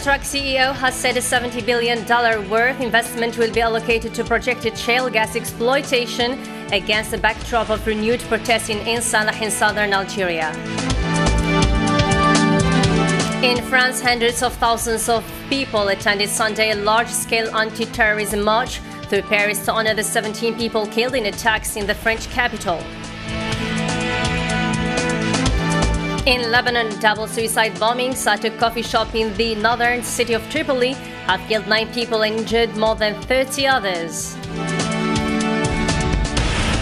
Sonatrach CEO has said a $70 billion worth investment will be allocated to projected shale gas exploitation against the backdrop of renewed protests in Ain Salah in southern Algeria. In France, hundreds of thousands of people attended Sunday a large-scale anti-terrorism march through Paris to honor the 17 people killed in attacks in the French capital. In Lebanon, double suicide bombings at a coffee shop in the northern city of Tripoli have killed 9 people and injured more than 30 others.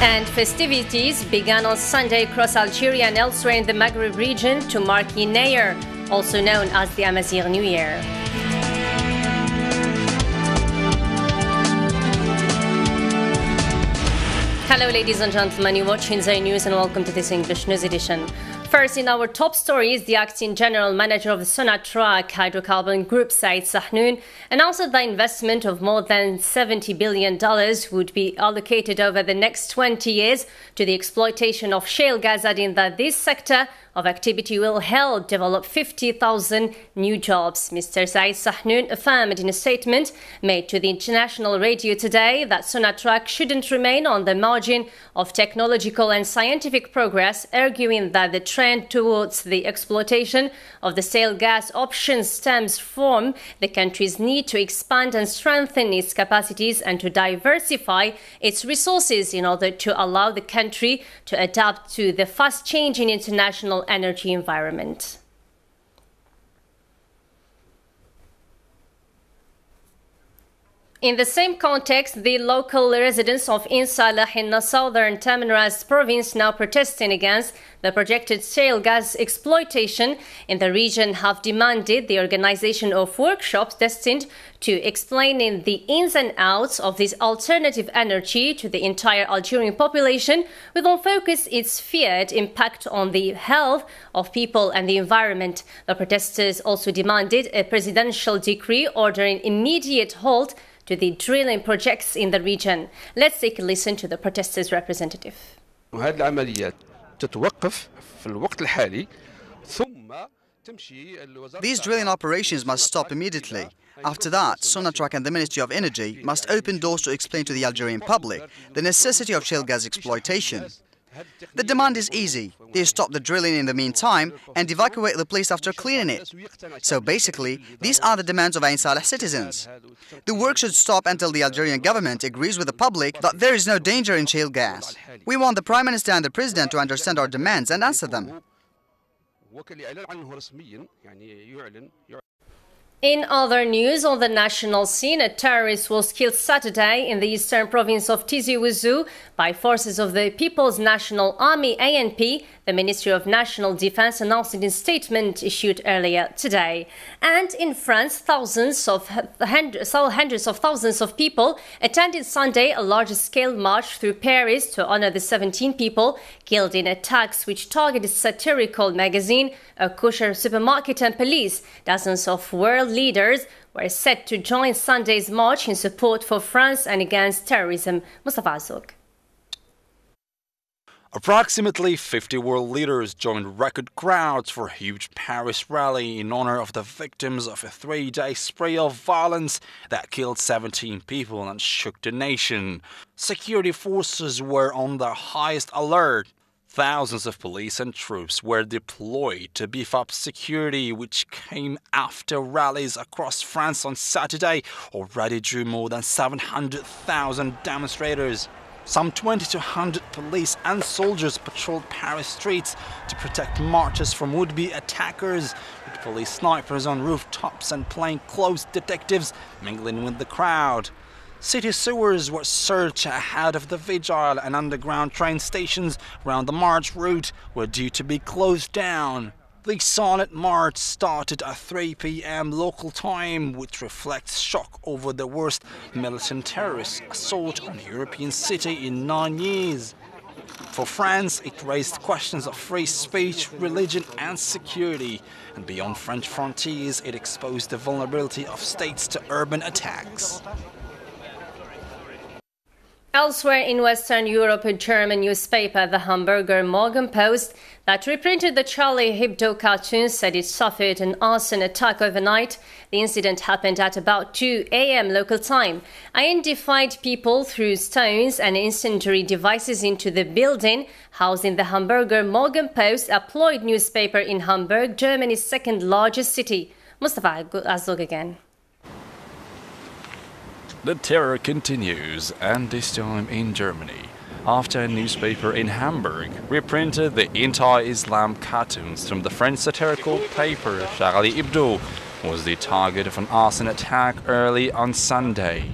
And festivities began on Sunday across Algeria and elsewhere in the Maghreb region to mark Dzair, also known as the Amazigh New Year. Hello ladies and gentlemen, you're watching Dzair News and welcome to this English news edition. First, in our top stories, the acting general manager of the Sonatrach hydrocarbon group, Said Sahnun, announced the investment of more than $70 billion would be allocated over the next 20 years to the exploitation of shale gas, adding that this sector of activity will help develop 50,000 new jobs. Mr. Said Sahnun affirmed in a statement made to the international radio today that Sonatrach shouldn't remain on the margin of technological and scientific progress, arguing that the trend towards the exploitation of the shale gas options stems from the country's need to expand and strengthen its capacities and to diversify its resources in order to allow the country to adapt to the fast-changing international energy environment. In the same context, the local residents of Ain Salah in the southern Tamanrasset province, now protesting against the projected shale gas exploitation in the region, have demanded the organization of workshops destined to explaining the ins and outs of this alternative energy to the entire Algerian population, with on focus its feared impact on the health of people and the environment. The protesters also demanded a presidential decree ordering immediate halt to the drilling projects in the region. Let's take a listen to the protesters' representative. هذه العمليات تتوقف في الوقت الحالي ثم تمشي. These drilling operations must stop immediately. After that, Sonatrach and the Ministry of Energy must open doors to explain to the Algerian public the necessity of shale gas exploitation. The demand is easy. They stop the drilling in the meantime and evacuate the place after cleaning it. So basically, these are the demands of Ain Salah citizens. The work should stop until the Algerian government agrees with the public that there is no danger in shale gas. We want the Prime Minister and the President to understand our demands and answer them. In other news, on the national scene, a terrorist was killed Saturday in the eastern province of Tizi Ouzou by forces of the People's National Army (ANP), the Ministry of National Defense announced in a statement issued earlier today. And in France, hundreds of thousands of people attended Sunday a large-scale march through Paris to honor the 17 people killed in attacks which targeted satirical magazine, a kosher supermarket and police. Dozens of world leaders were set to join Sunday's march in support for France and against terrorism. Mustafa Azog. Approximately 50 world leaders joined record crowds for a huge Paris rally in honor of the victims of a 3-day spree of violence that killed 17 people and shook the nation. Security forces were on their highest alert. Thousands of police and troops were deployed to beef up security, which came after rallies across France on Saturday already drew more than 700,000 demonstrators. Some 20 to 100 police and soldiers patrolled Paris streets to protect marchers from would-be attackers, with police snipers on rooftops and plainclothes detectives mingling with the crowd. City sewers were searched ahead of the vigil, and underground train stations around the march route were due to be closed down. The silent march started at 3 p.m. local time, which reflects shock over the worst militant terrorist assault on a European city in 9 years. For France, it raised questions of free speech, religion and security, and beyond French frontiers, it exposed the vulnerability of states to urban attacks. Elsewhere in Western Europe, a German newspaper, the Hamburger Morgenpost, that reprinted the Charlie Hebdo cartoon, said it suffered an arson attack overnight. The incident happened at about 2 a.m. local time. Identified people threw stones and incendiary devices into the building housing the Hamburger Morgenpost, a ployed newspaper in Hamburg, Germany's second largest city. Mustafa Azog again. The terror continues, and this time in Germany, after a newspaper in Hamburg reprinted the anti-Islam cartoons from the French satirical paper Charlie Hebdo was the target of an arson attack early on Sunday.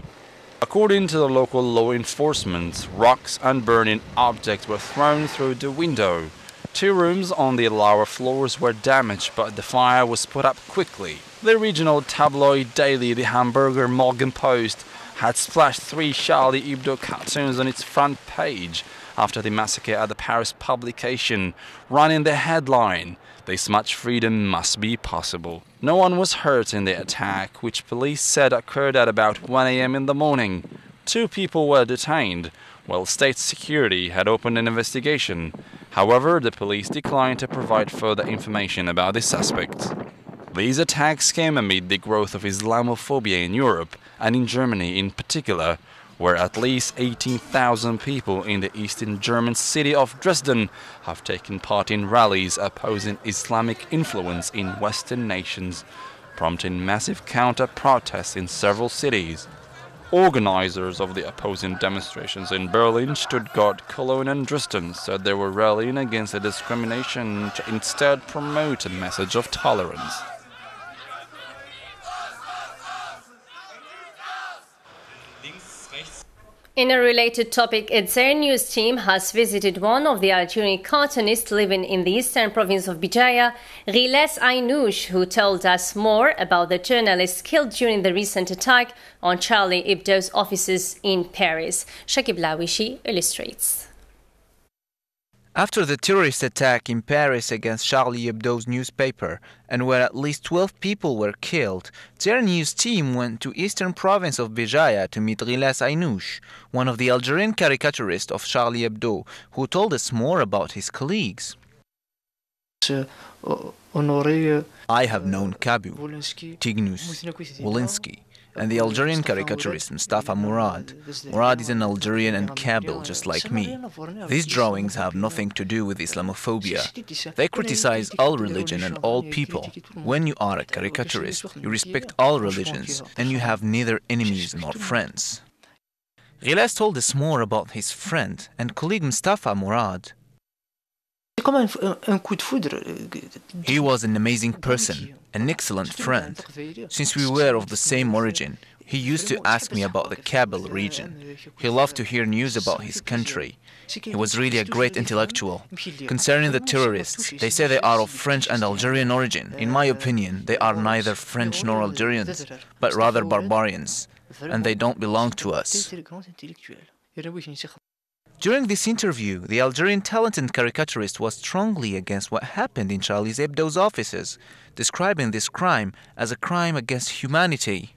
According to the local law enforcement, rocks and burning objects were thrown through the window. 2 rooms on the lower floors were damaged, but the fire was put up quickly. The regional tabloid daily, the Hamburger Morgenpost, had splashed 3 Charlie Hebdo cartoons on its front page after the massacre at the Paris publication, running the headline, "This much freedom must be possible." No one was hurt in the attack, which police said occurred at about 1 a.m. in the morning. 2 people were detained, while state security had opened an investigation. However, the police declined to provide further information about the suspects. These attacks came amid the growth of Islamophobia in Europe, and in Germany in particular, where at least 18,000 people in the eastern German city of Dresden have taken part in rallies opposing Islamic influence in Western nations, prompting massive counter-protests in several cities. Organizers of the opposing demonstrations in Berlin, Stuttgart, Cologne and Dresden said they were rallying against the discrimination to instead promote a message of tolerance. In a related topic, a Dzair news team has visited one of the Algerian cartoonists living in the eastern province of Bijaya, Riles Aynouch, who told us more about the journalist killed during the recent attack on Charlie Hebdo's offices in Paris. Shakib Lawishi illustrates. After the terrorist attack in Paris against Charlie Hebdo's newspaper, and where at least 12 people were killed, their news team went to eastern province of Bijaya to meet Riles Aynouch, one of the Algerian caricaturists of Charlie Hebdo, who told us more about his colleagues. I have known Kabu, Tignus, Wolinski, and the Algerian caricaturist Mustafa Murad. Murad is an Algerian and Kabil just like me. These drawings have nothing to do with Islamophobia. They criticize all religion and all people. When you are a caricaturist, you respect all religions and you have neither enemies nor friends. Riles told us more about his friend and colleague Mustafa Murad. He was an amazing person, an excellent friend. Since we were of the same origin, he used to ask me about the Kabyl region. He loved to hear news about his country. He was really a great intellectual. Concerning the terrorists, they say they are of French and Algerian origin. In my opinion, they are neither French nor Algerians, but rather barbarians, and they don't belong to us. During this interview, the Algerian talented caricaturist was strongly against what happened in Charlie Hebdo's offices, describing this crime as a crime against humanity.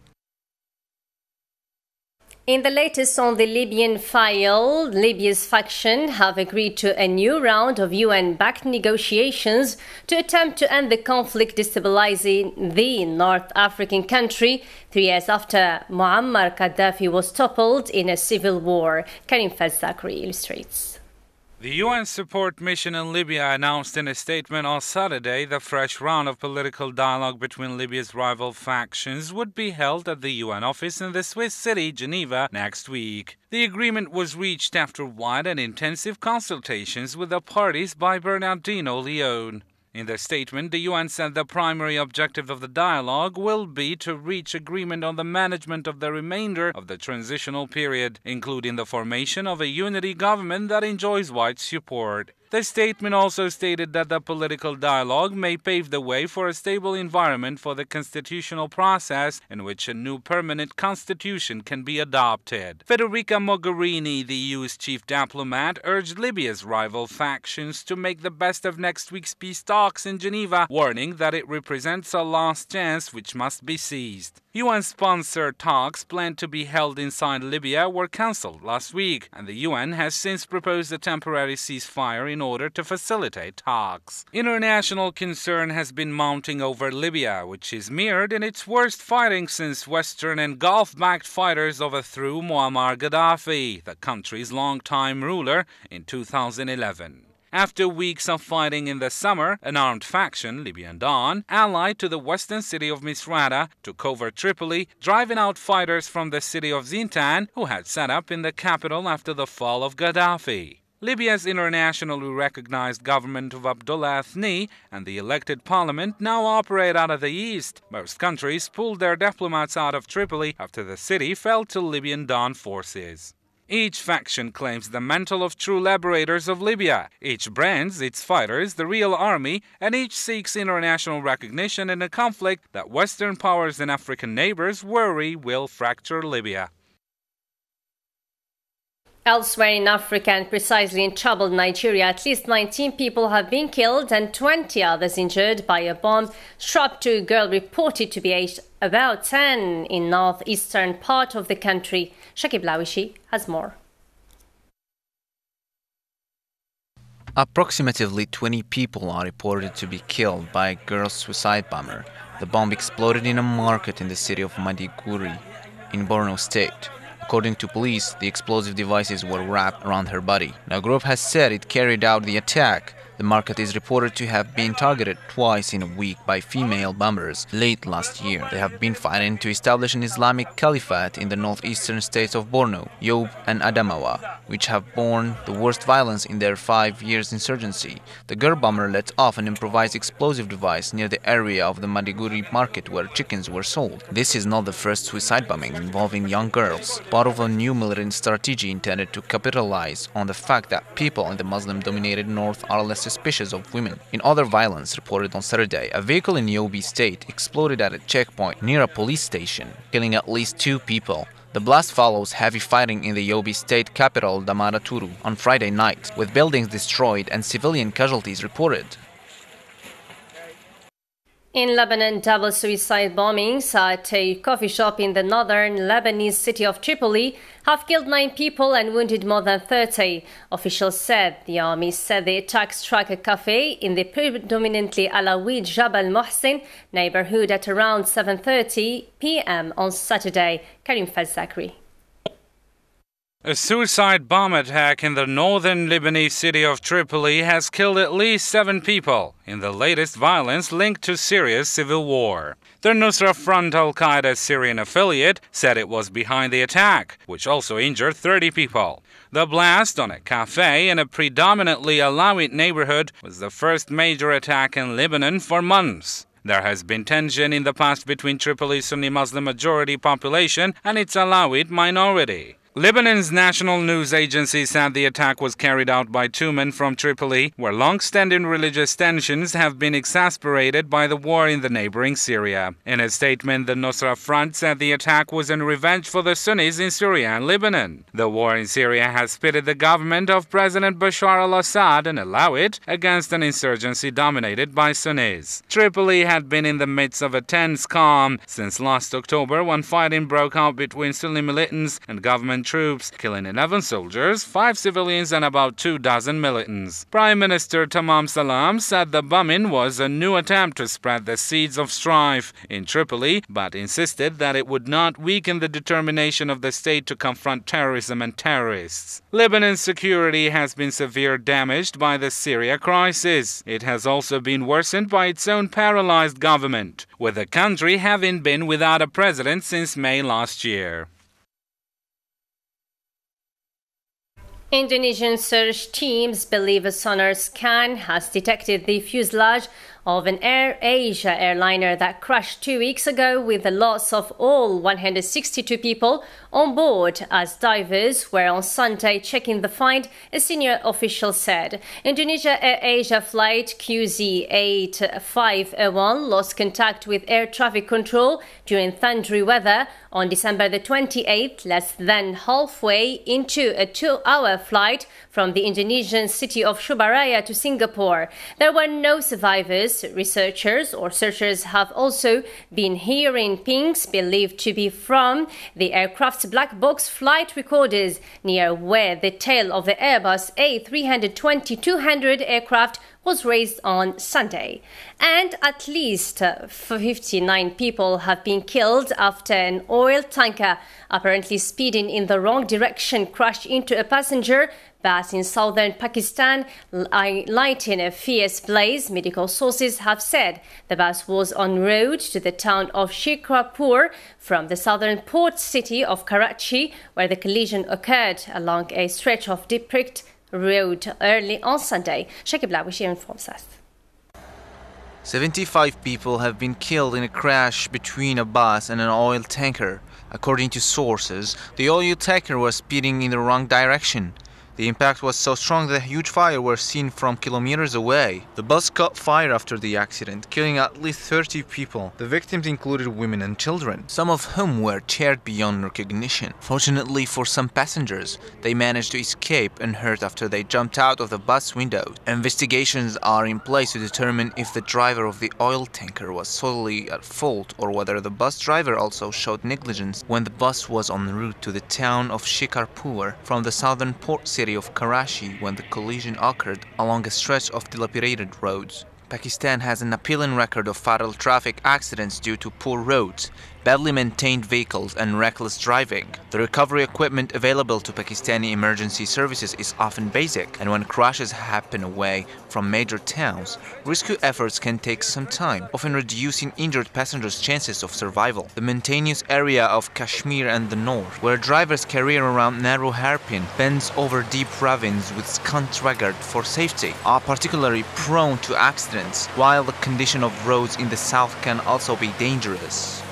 In the latest on the Libyan file, Libya's faction have agreed to a new round of UN-backed negotiations to attempt to end the conflict destabilizing the North African country 3 years after Muammar Gaddafi was toppled in a civil war. Karim Fazzakri illustrates. The UN support mission in Libya announced in a statement on Saturday the fresh round of political dialogue between Libya's rival factions would be held at the UN office in the Swiss city, Geneva, next week. The agreement was reached after wide and intensive consultations with the parties by Bernardino Leon. In the statement, the UN said the primary objective of the dialogue will be to reach agreement on the management of the remainder of the transitional period, including the formation of a unity government that enjoys wide support. The statement also stated that the political dialogue may pave the way for a stable environment for the constitutional process in which a new permanent constitution can be adopted. Federica Mogherini, the EU's chief diplomat, urged Libya's rival factions to make the best of next week's peace talks in Geneva, warning that it represents a lost chance which must be seized. UN-sponsored talks planned to be held inside Libya were cancelled last week, and the UN has since proposed a temporary ceasefire in order to facilitate talks. International concern has been mounting over Libya, which is mirrored in its worst fighting since Western and Gulf-backed fighters overthrew Muammar Gaddafi, the country's longtime ruler, in 2011. After weeks of fighting in the summer, an armed faction, Libyan Dawn, allied to the western city of Misrata, took over Tripoli, driving out fighters from the city of Zintan, who had set up in the capital after the fall of Gaddafi. Libya's internationally recognized government of Abdullah Athni and the elected parliament now operate out of the east. Most countries pulled their diplomats out of Tripoli after the city fell to Libyan Dawn forces. Each faction claims the mantle of true liberators of Libya. Each brands its fighters the real army, and each seeks international recognition in a conflict that Western powers and African neighbors worry will fracture Libya. Elsewhere in Africa, and precisely in troubled Nigeria, at least 19 people have been killed and 20 others injured by a bomb strapped to a girl reported to be aged about 10 in northeastern part of the country. Shakib Lawishi has more. Approximately 20 people are reported to be killed by a girl's suicide bomber. The bomb exploded in a market in the city of Maiduguri in Borno State. According to police, the explosive devices were wrapped around her body. The group has said it carried out the attack. The market is reported to have been targeted twice in a week by female bombers late last year. They have been fighting to establish an Islamic caliphate in the northeastern states of Borno, Yobe and Adamawa, which have borne the worst violence in their 5 years insurgency. The girl bomber let off an improvised explosive device near the area of the Maiduguri market where chickens were sold. This is not the first suicide bombing involving young girls, part of a new militant strategy intended to capitalize on the fact that people in the Muslim-dominated north are less suspicious of women. In other violence reported on Saturday, a vehicle in Yobe State exploded at a checkpoint near a police station, killing at least 2 people. The blast follows heavy fighting in the Yobe State capital, Damaturu, on Friday night, with buildings destroyed and civilian casualties reported. In Lebanon, double suicide bombings at a coffee shop in the northern Lebanese city of Tripoli have killed 9 people and wounded more than 30. Officials said the army said the attack struck a cafe in the predominantly Alawite Jabal Mohsen neighborhood at around 7:30 p.m. on Saturday. Karim Fazakri. A suicide bomb attack in the northern Lebanese city of Tripoli has killed at least 7 people in the latest violence linked to Syria's civil war. The Nusra Front al-Qaeda Syrian affiliate said it was behind the attack, which also injured 30 people. The blast on a cafe in a predominantly Alawite neighborhood was the first major attack in Lebanon for months. There has been tension in the past between Tripoli's Sunni Muslim majority population and its Alawite minority. Lebanon's national news agency said the attack was carried out by 2 men from Tripoli, where long-standing religious tensions have been exacerbated by the war in the neighboring Syria. In a statement, the Nusra Front said the attack was in revenge for the Sunnis in Syria and Lebanon. The war in Syria has pitted the government of President Bashar al-Assad and Alawite against an insurgency dominated by Sunnis. Tripoli had been in the midst of a tense calm since last October, when fighting broke out between Sunni militants and government troops, killing 11 soldiers, 5 civilians and about 24 militants. Prime Minister Tamam Salam said the bombing was a new attempt to spread the seeds of strife in Tripoli, but insisted that it would not weaken the determination of the state to confront terrorism and terrorists. Lebanon's security has been severely damaged by the Syria crisis. It has also been worsened by its own paralyzed government, with the country having been without a president since May last year. Indonesian search teams believe a sonar scan has detected the fuselage of an AirAsia airliner that crashed 2 weeks ago, with the loss of all 162 people on board as divers were on Sunday checking the find, a senior official said. Indonesia AirAsia flight QZ8501 lost contact with air traffic control during thundery weather on December the 28th, less than halfway into a 2-hour flight from the Indonesian city of Surabaya to Singapore. There were no survivors. Researchers or searchers have also been hearing pings believed to be from the aircraft's black box flight recorders near where the tail of the Airbus A320-200 aircraft was raised on Sunday. And at least 59 people have been killed after an oil tanker, apparently speeding in the wrong direction, crashed into a passenger bus in southern Pakistan, lighting a fierce blaze. Medical sources have said the bus was en route to the town of Shikrapur from the southern port city of Karachi, where the collision occurred along a stretch of deep-bricked road early on Sunday. Shakib Lawishi informs us. 75 people have been killed in a crash between a bus and an oil tanker. According to sources, the oil tanker was speeding in the wrong direction. The impact was so strong that a huge fire was seen from kilometers away. The bus caught fire after the accident, killing at least 30 people. The victims included women and children, some of whom were charred beyond recognition. Fortunately for some passengers, they managed to escape unhurt after they jumped out of the bus windows. Investigations are in place to determine if the driver of the oil tanker was solely at fault or whether the bus driver also showed negligence when the bus was en route to the town of Shikarpur from the southern port city of Karachi when the collision occurred along a stretch of dilapidated roads. Pakistan has an appalling record of fatal traffic accidents due to poor roads, badly maintained vehicles and reckless driving. The recovery equipment available to Pakistani emergency services is often basic, and when crashes happen away from major towns, rescue efforts can take some time, often reducing injured passengers' chances of survival. The mountainous area of Kashmir and the north, where drivers career around narrow hairpin bends over deep ravines with scant regard for safety, are particularly prone to accidents, while the condition of roads in the south can also be dangerous.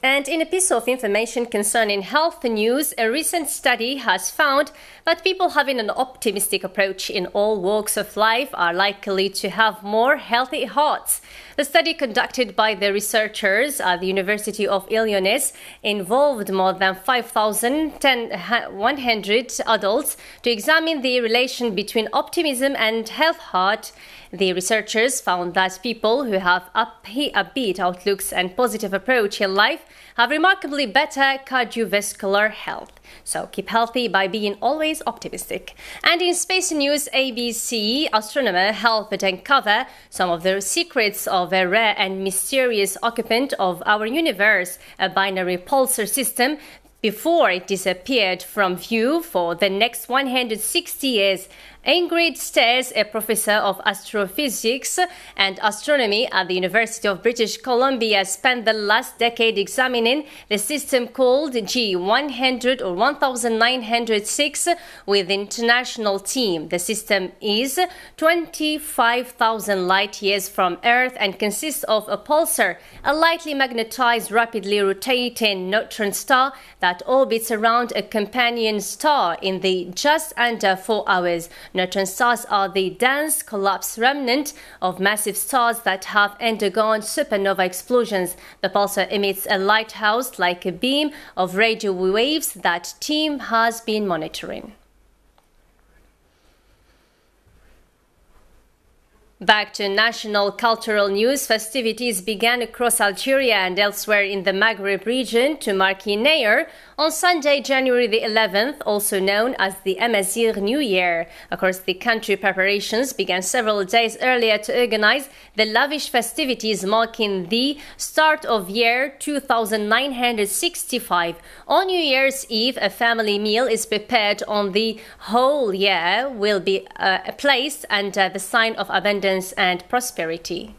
And in a piece of information concerning health news, a recent study has found that people having an optimistic approach in all walks of life are likely to have more healthy hearts. The study conducted by the researchers at the University of Illinois involved more than 5,100 adults to examine the relation between optimism and health heart. The researchers found that people who have upbeat outlooks and positive approach in life have remarkably better cardiovascular health. So keep healthy by being always optimistic. And in space news, ABC astronomer helped uncover some of the secrets of a rare and mysterious occupant of our universe, a binary pulsar system, before it disappeared from view for the next 160 years. Ingrid Stairs, a professor of astrophysics and astronomy at the University of British Columbia, spent the last decade examining the system called G100 or 1906 with the international team. The system is 25,000 light years from Earth and consists of a pulsar, a lightly magnetized, rapidly rotating neutron star that orbits around a companion star in the just under 4 hours. Neutron stars are the dense collapsed remnant of massive stars that have undergone supernova explosions. The pulsar emits a lighthouse-like a beam of radio waves that team has been monitoring. Back to national cultural news, festivities began across Algeria and elsewhere in the Maghreb region to mark Dzair on Sunday, January the 11th, also known as the Amazigh New Year. Across the country, preparations began several days earlier to organize the lavish festivities marking the start of year 2965. On New Year's Eve, a family meal is prepared on the whole year will be placed under the sign of abundance and prosperity.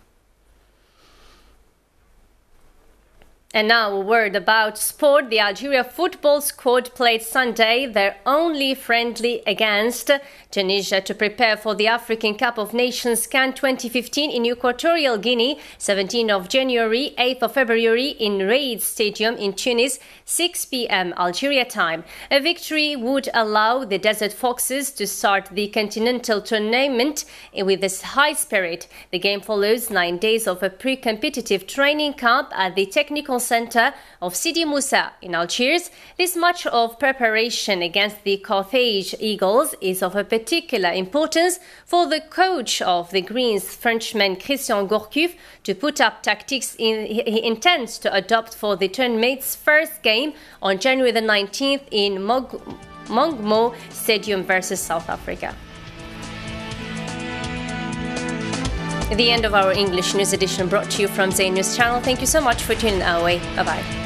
And now a word about sport. The Algeria football squad played Sunday their only friendly against Tunisia to prepare for the African Cup of Nations CAN 2015 in Equatorial Guinea, 17th of January, 8th of February in Raid Stadium in Tunis, 6 p.m. Algeria time. A victory would allow the Desert Foxes to start the continental tournament with this high spirit. The game follows 9 days of a pre-competitive training camp at the technical center of Sidi Moussa in Algiers. This much of preparation against the Carthage Eagles is of a particular importance for the coach of the Greens, Frenchman Christian Gourcuff, to put up tactics he intends to adopt for the tournament's first game on January the 19th in Mongmo Stadium versus South Africa. The end of our English news edition brought to you from Dzair News channel. Thank you so much for tuning our way. Bye-bye.